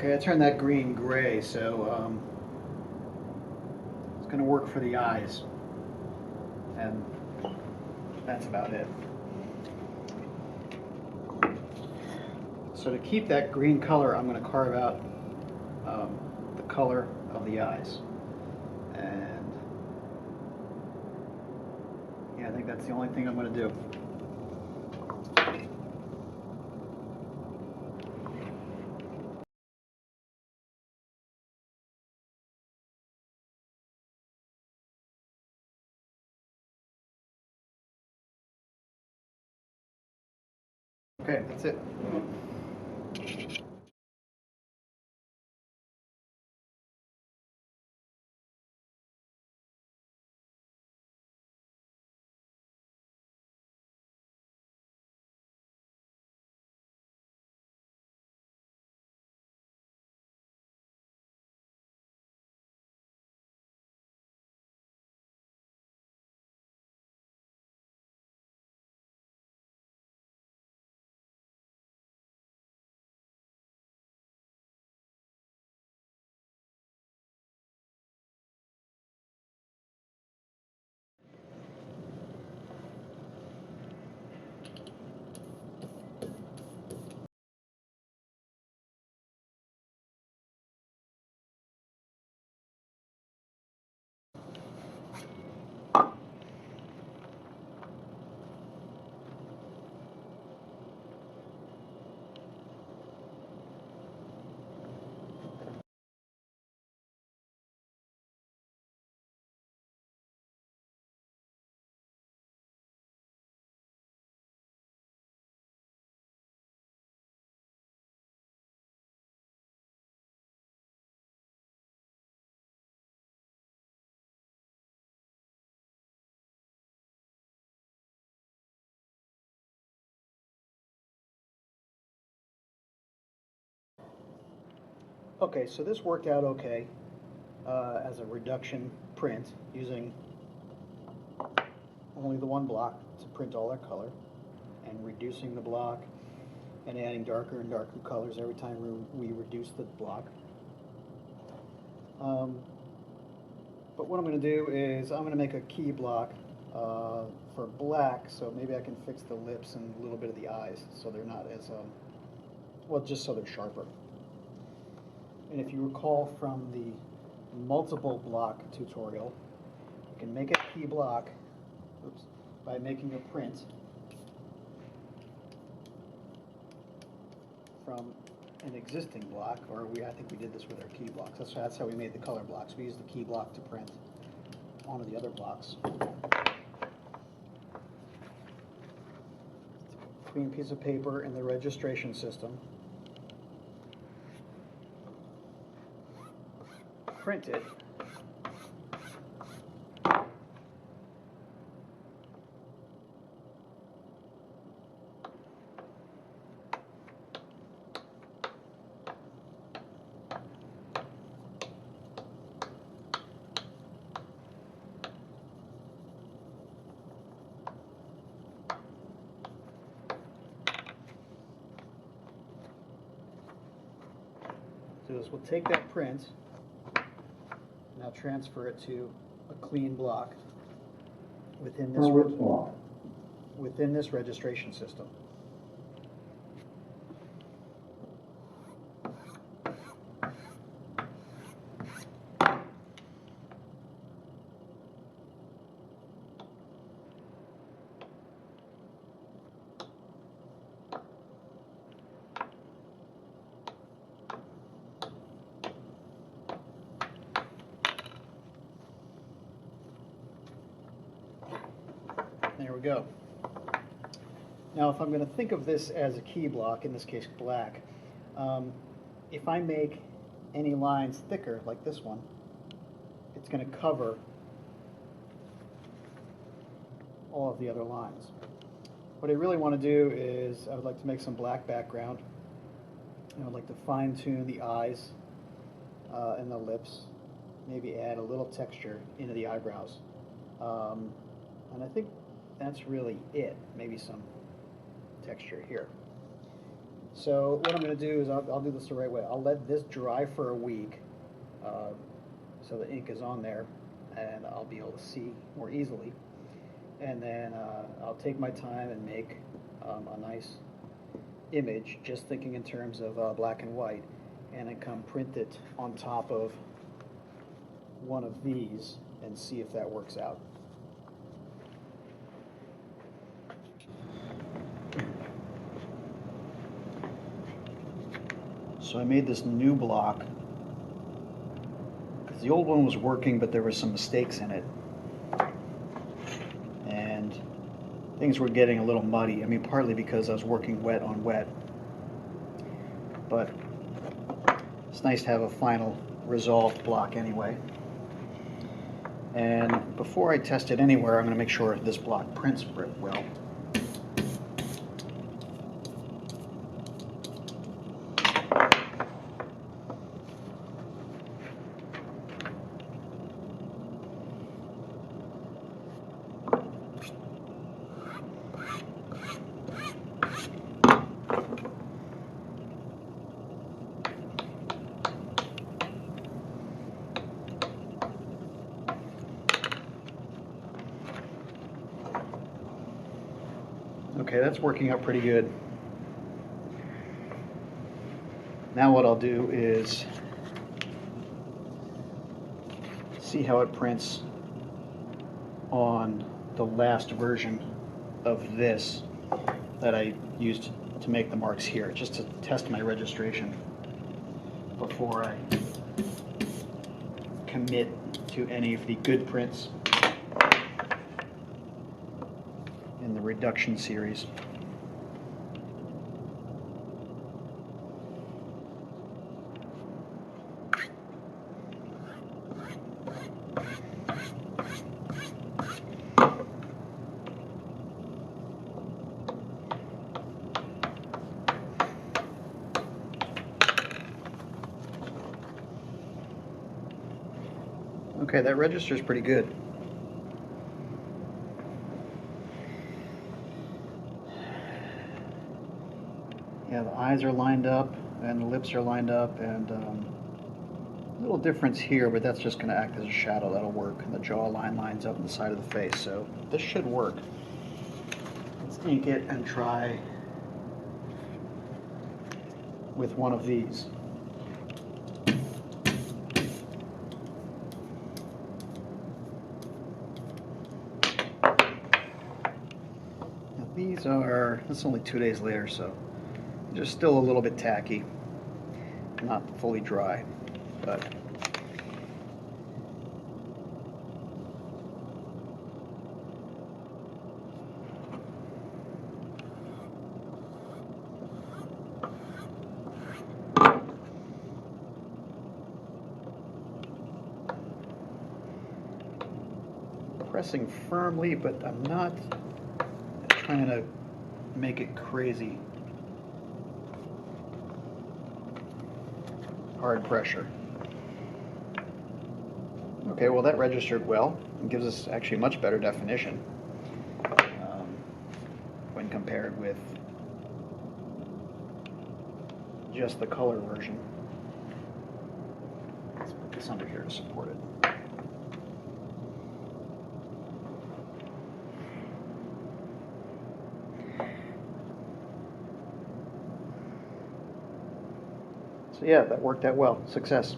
Okay, I turned that green gray, so it's going to work for the eyes. And that's about it. So to keep that green color, I'm going to carve out the color of the eyes. And yeah, I think that's the only thing I'm going to do. Okay, that's it. Okay, so this worked out okay as a reduction print using only the one block to print all our color, and reducing the block and adding darker and darker colors every time we reduce the block. But what I'm going to do is I'm going to make a key block for black, so maybe I can fix the lips and a little bit of the eyes so they're not as, well, just so they're sharper. And if you recall from the multiple block tutorial, you can make a key block by making a print from an existing block, or I think we did this with our key blocks. That's how we made the color blocks. We used the key block to print onto the other blocks. Clean piece of paper in the registration system. Print it. So this will take that print, now transfer it to a clean block within this registration system. There we go. Now if I'm going to think of this as a key block, in this case black, if I make any lines thicker, like this one, it's going to cover all of the other lines. What I really want to do is I would like to make some black background, and I would like to fine-tune the eyes and the lips, maybe add a little texture into the eyebrows. And I think that's really it. Maybe some texture here. So what I'm going to do is I'll do this the right way. I'll let this dry for a week, so the ink is on there, and I'll be able to see more easily. And then I'll take my time and make a nice image, just thinking in terms of black and white, and then come print it on top of one of these and see if that works out. So I made this new block because the old one was working, but there were some mistakes in it, and things were getting a little muddy. I mean, partly because I was working wet on wet, but it's nice to have a final resolved block anyway. And before I test it anywhere, I'm going to make sure this block prints well. Okay, that's working out pretty good. Now what I'll do is see how it prints on the last version of this that I used to make the marks here, just to test my registration before I commit to any of the good prints in the reduction series. Okay, that registers pretty good. Yeah, the eyes are lined up and the lips are lined up, and a little difference here, but that's just going to act as a shadow. That'll work. And the jawline lines up on the side of the face, so this should work. Let's ink it and try with one of these. These are, it's only 2 days later, so they're still a little bit tacky, not fully dry, but pressing firmly, but I'm not trying to make it crazy hard pressure. Okay, well that registered well. It gives us actually much better definition when compared with just the color version. Let's put this under here to support it. So yeah, that worked out well. Success.